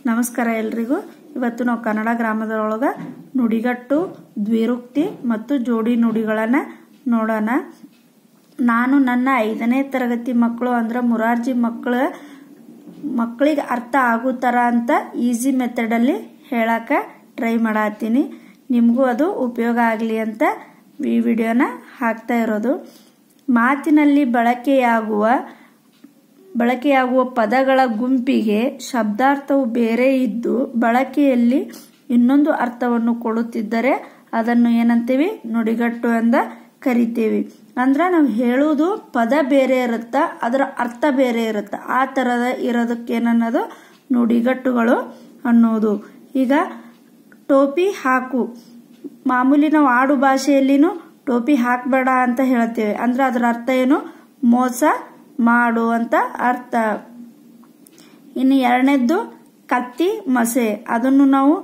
ನಮಸ್ಕಾರ ಎಲ್ರಿಗೂ. ಇವತ್ತು ನಾವು ಕನ್ನಡ ಗ್ರಾಮದೊಳಗ ನುಡಿಗಟ್ಟು, ದ್ವಿರುಕ್ತಿ ಮತ್ತು ಜೋಡಿ ನುಡಿಗಳನ್ನ ನೋಡೋಣ. ನಾನು ನನ್ನ 5ನೇ ತರಗತಿ ಮಕ್ಕಳು ಅಂದ್ರೆ ಮುರಾರ್ಜಿ ಮಕ್ಕಳಿಗೆ ಅರ್ಥ ಆಗೋ ತರ ಅಂತ ಈಸಿ ಮೆಥಡ್ ಅಲ್ಲಿ ಹೇಳಾಕ ಟ್ರೈ ಮಾಡತ್ತೀನಿ. ನಿಮಗೂ ಅದು ಉಪಯೋಗ ಆಗಲಿ ಅಂತ ಈ ವಿಡಿಯೋನ ಹಾಕ್ತಾ ಇರೋದು. ಮಾತಿನಲ್ಲಿ ಬಳಕೆಯಾಗುವ ಪದಗಳ ಗುಂಪಿಗೆ ಶಬ್ದಾರ್ಥವು ಬೇರೆ ಇದ್ದು ಬಳಕೆಯಲ್ಲಿ ಇನ್ನೊಂದು ಅರ್ಥವನ್ನು ಕೊಡುತ್ತಿದ್ದರೆ ಅದನ್ನು ಏನಂತೀವಿ? ನುಡಿಗಟ್ಟು ಅಂತ ಕರಿತೀವಿ. ಅಂದ್ರ ನಾವು ಹೇಳುವುದು ಪದ ಬೇರೆ ಇರುತ್ತ, ಅದರ ಅರ್ಥ ಬೇರೆ ಇರುತ್ತ. ಆ ತರದ ಇರೋದಕ್ಕೆ ಏನನ್ನೋದು ನುಡಿಗಟ್ಟುಗಳು ಅನ್ನೋದು. ಈಗ ಟೋಪಿ ಹಾಕು, ಮಾಮೂಲಿ ನಾವು ಆಡು ಭಾಷೆಯಲ್ಲಿನೂ ಟೋಪಿ ಹಾಕಬೇಡ ಅಂತ ಹೇಳ್ತೇವೆ. ಅಂದ್ರೆ ಅದರ ಅರ್ಥ ಏನು? ಮೋಸ ಮಾಡು ಅಂತ ಅರ್ಥ. ಇನ್ನು 2ನೇದ್ದು ಕತ್ತಿ ಮಸೆ, ಅದನ್ನು ನಾವು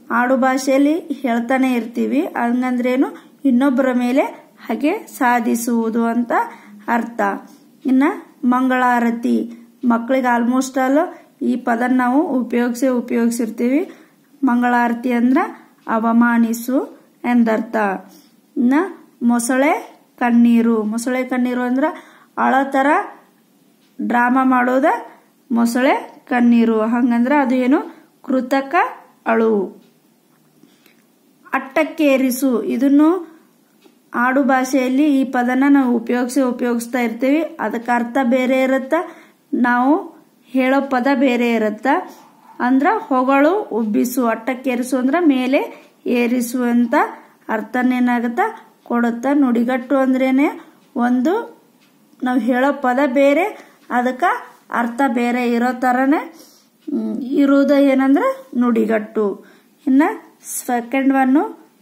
ಆಡು ಭಾಷೆಯಲ್ಲಿ ಹೇಳ್ತಾನೆ ಇರ್ತೀವಿ. ಹಂಗಂದ್ರೇನು? ಇನ್ನೊಬ್ಬರ ಮೇಲೆ ಹಾಗೆ ಸಾಧಿಸುವುದು ಅಂತ ಅರ್ಥ. ಇನ್ನ ಮಂಗಳಾರತಿ, ಮಕ್ಕಳಿಗೆ ಆಲ್ಮೋಸ್ಟ್ ಆಲ್ ಈ ಪದ ನಾವು ಉಪಯೋಗಿಸಿರ್ತೀವಿ. ಮಂಗಳಾರತಿ ಅಂದ್ರ ಅವಮಾನಿಸು ಎಂದರ್ಥ. ಇನ್ನ ಮೊಸಳೆ ಕಣ್ಣೀರು ಅಂದ್ರ ಅಳತರ ಡ್ರಾಮಾ ಮಾಡೋದ ಮೊಸಳೆ ಕಣ್ಣೀರು. ಹಂಗಂದ್ರ ಅದು ಏನು? ಕೃತಕ ಅಳು. ಅಟ್ಟಕ್ಕೇರಿಸು, ಇದನ್ನು ಆಡು ಭಾಷೆಯಲ್ಲಿ ಈ ಪದನ ನಾವು ಉಪಯೋಗಿಸ್ತಾ ಇರ್ತೀವಿ. ಅದಕ್ಕೆ ಅರ್ಥ ಬೇರೆ ಇರುತ್ತ, ನಾವು ಹೇಳೋ ಪದ ಬೇರೆ ಇರುತ್ತ. ಅಂದ್ರ ಹೊಗಳು, ಉಬ್ಬಿಸು. ಅಟ್ಟಕ್ಕೇರಿಸು ಅಂದ್ರ ಮೇಲೆ ಏರಿಸುವಂತ ಅರ್ಥನೇನಾಗತ್ತ ಕೊಡುತ್ತ. ನುಡಿಗಟ್ಟು ಅಂದ್ರೇನೆ ಒಂದು ನಾವು ಹೇಳೋ ಪದ ಬೇರೆ, ಅದಕ್ಕ ಅರ್ಥ ಬೇರೆ ಇರೋ ತರನೇ ಇರುವುದು ಏನಂದ್ರ ನುಡಿಗಟ್ಟು. ಇನ್ನ ಸೆಕೆಂಡ್ ಒನ್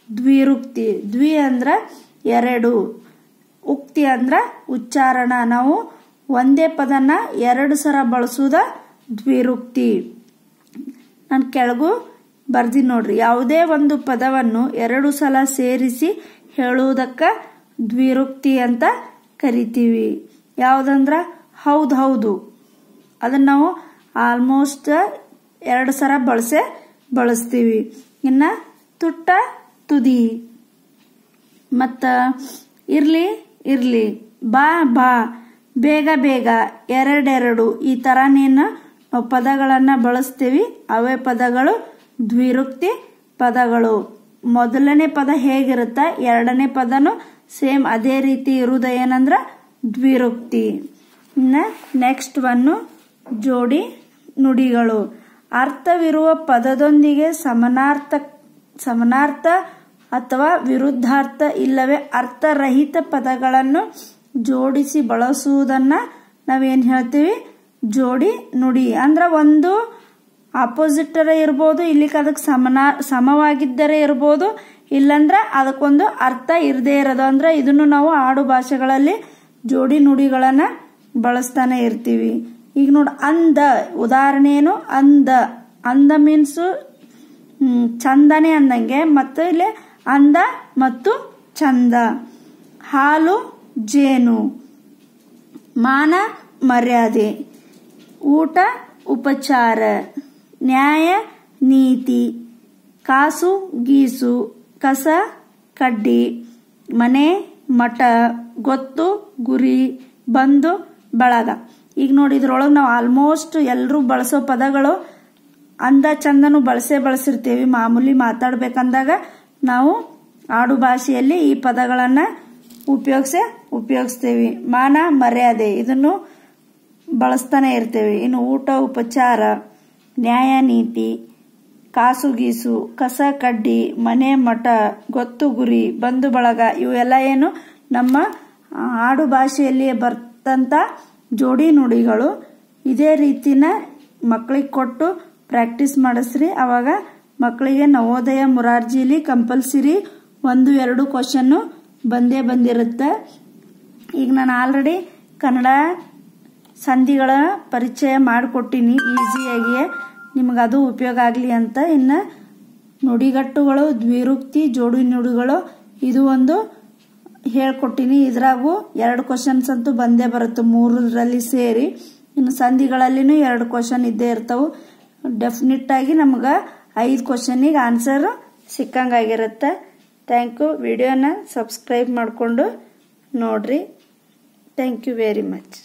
ದ್ವಿರುಕ್ತಿ. ದ್ವಿ ಅಂದ್ರ 2, ಉಕ್ತಿ ಅಂದ್ರ ಉಚ್ಚಾರಣ. ನಾವು ಒಂದೇ ಪದನ 2 ಸಲ ಬಳಸುವುದ ದ್ವಿರುಕ್ತಿ. ನಾನು ಕೆಳಗೂ ಬರ್ದಿ ನೋಡ್ರಿ. ಯಾವುದೇ ಒಂದು ಪದವನ್ನು 2 ಸಲ ಸೇರಿಸಿ ಹೇಳುವುದಕ್ಕ ದ್ವಿರುಕ್ತಿ ಅಂತ ಕರಿತೀವಿ. ಯಾವ್ದಂದ್ರ ಹೌದು, ಅದನ್ನ ನಾವು ಆಲ್ಮೋಸ್ಟ್ 2 ಸಲ ಬಳಸ್ತೀವಿ. ಇನ್ನ ತುಟ್ಟ ತುದಿ, ಮತ್ತ ಇರ್ಲಿ, ಬಾ, ಬೇಗ, 2, ಈ ತರನೇನು ನಾವು ಪದಗಳನ್ನ ಬಳಸ್ತೀವಿ. ಅವೇ ಪದಗಳು ದ್ವಿರುಕ್ತಿ ಪದಗಳು. ಮೊದಲನೇ ಪದ ಹೇಗಿರುತ್ತ, 2ನೇ ಪದನು ಸೇಮ್ ಅದೇ ರೀತಿ ಇರುವುದ ಏನಂದ್ರ ದ್ವಿರುಕ್ತಿ. ಇನ್ನ ನೆಕ್ಸ್ಟ್ ಒನ್ ಜೋಡಿ ನುಡಿಗಳು. ಅರ್ಥವಿರುವ ಪದದೊಂದಿಗೆ ಸಮಾನಾರ್ಥ ಅಥವಾ ವಿರುದ್ಧಾರ್ಥ ಇಲ್ಲವೇ ಅರ್ಥರಹಿತ ಪದಗಳನ್ನು ಜೋಡಿಸಿ ಬಳಸುವುದನ್ನ ನಾವೇನ್ ಹೇಳ್ತೀವಿ? ಜೋಡಿ ನುಡಿ. ಅಂದ್ರ ಒಂದು ಆಪೋಸಿಟ್ ಇರ್ಬೋದು, ಇಲ್ಲಿಗೆ ಅದಕ್ಕೆ ಸಮವಾಗಿದ್ದರೆ ಇರ್ಬೋದು, ಇಲ್ಲಂದ್ರ ಅದಕ್ಕೊಂದು ಅರ್ಥ ಇರದೇ ಇರೋದು. ಅಂದ್ರೆ ಇದನ್ನು ನಾವು ಆಡು ಭಾಷೆಗಳಲ್ಲಿ ಜೋಡಿ ನುಡಿಗಳನ್ನ ಬಳಸ್ತಾನೆ ಇರ್ತೀವಿ. ಈಗ ನೋಡ, ಅಂದ, ಉದಾಹರಣೆ ಏನು? ಅಂದ ಮೀನ್ಸ್ ಚಂದನೆ ಅಂದಂಗೆ, ಮತ್ತು ಇಲ್ಲಿ ಅಂದ ಮತ್ತು ಚಂದ. ಹಾಲು ಜೇನು, ಮಾನ ಮರ್ಯಾದೆ, ಊಟ ಉಪಚಾರ, ನ್ಯಾಯ ನೀತಿ, ಕಾಸು ಗೀಸು, ಕಸ ಕಡ್ಡಿ, ಮನೆ ಮಠ, ಗೊತ್ತು ಗುರಿ, ಬಂಧು ಬಳಗ. ಈಗ ನೋಡಿ, ಇದ್ರೊಳಗೆ ನಾವು ಆಲ್ಮೋಸ್ಟ್ ಎಲ್ಲರೂ ಬಳಸೋ ಪದಗಳು ಅಂದ ಚಂದನು ಬಳಸಿರ್ತೀವಿ. ಮಾಮೂಲಿ ಮಾತಾಡ್ಬೇಕಂದಾಗ ನಾವು ಆಡು ಭಾಷೆಯಲ್ಲಿ ಈ ಪದಗಳನ್ನ ಉಪಯೋಗಿಸ್ತೇವಿ. ಮಾನ ಮರ್ಯಾದೆ, ಇದನ್ನು ಬಳಸ್ತಾನೆ ಇರ್ತೇವೆ. ಇನ್ನು ಊಟ ಉಪಚಾರ, ನ್ಯಾಯ ನೀತಿ, ಕಾಸು ಗೀಸು, ಕಸ ಕಡ್ಡಿ, ಮನೆ ಮಠ, ಗೊತ್ತು ಗುರಿ, ಬಂಧು ಬಳಗ, ಇವೆಲ್ಲ ಏನು ನಮ್ಮ ಆಡು ಭಾಷೆಯಲ್ಲಿ ಬರ್ತಂತ ಜೋಡಿ ನುಡಿಗಳು. ಇದೇ ರೀತಿನ ಮಕ್ಕಳಿಗೆ ಕೊಟ್ಟು ಪ್ರಾಕ್ಟೀಸ್ ಮಾಡಿಸ್ರಿ. ಅವಾಗ ಮಕ್ಕಳಿಗೆ ನವೋದಯ ಮುರಾರ್ಜಿಲಿ ಕಂಪಲ್ಸರಿ 1-2 ಕ್ವಶನ್ ಬಂದಿರುತ್ತೆ. ಈಗ ನಾನು ಆಲ್ರೆಡಿ ಕನ್ನಡ ಸಂಧಿಗಳ ಪರಿಚಯ ಮಾಡಿಕೊಟ್ಟಿನಿ ಈಸಿಯಾಗಿ, ನಿಮ್ಗೆ ಅದು ಉಪಯೋಗ ಆಗಲಿ ಅಂತ. ಇನ್ನು ನುಡಿಗಟ್ಟುಗಳು, ದ್ವಿರುಕ್ತಿ, ಜೋಡಿ ನುಡಿಗಳು, ಇದು ಒಂದು ಹೇಳ್ಕೊಟ್ಟಿನಿ. ಇದ್ರಾಗೂ 2 ಕ್ವಶನ್ಸ್ ಅಂತೂ ಬಂದೇ ಬರುತ್ತೆ 3ರಲ್ಲಿ ಸೇರಿ. ಇನ್ನು ಸಂಧಿಗಳಲ್ಲಿನೂ 2 ಕ್ವಶನ್ ಇದ್ದೇ ಇರ್ತಾವು. ಡೆಫಿನೆಟ್ ಆಗಿ ನಮ್ಗೆ 5 ಕ್ವಶನಿಗೆ ಆನ್ಸರ್ ಸಿಕ್ಕಂಗಾಗಿರುತ್ತೆ. Thank you. ವಿಡಿಯೋನ ಸಬ್ಸ್ಕ್ರೈಬ್ ಮಾಡಿಕೊಂಡು ನೋಡ್ರಿ. Thank you very much.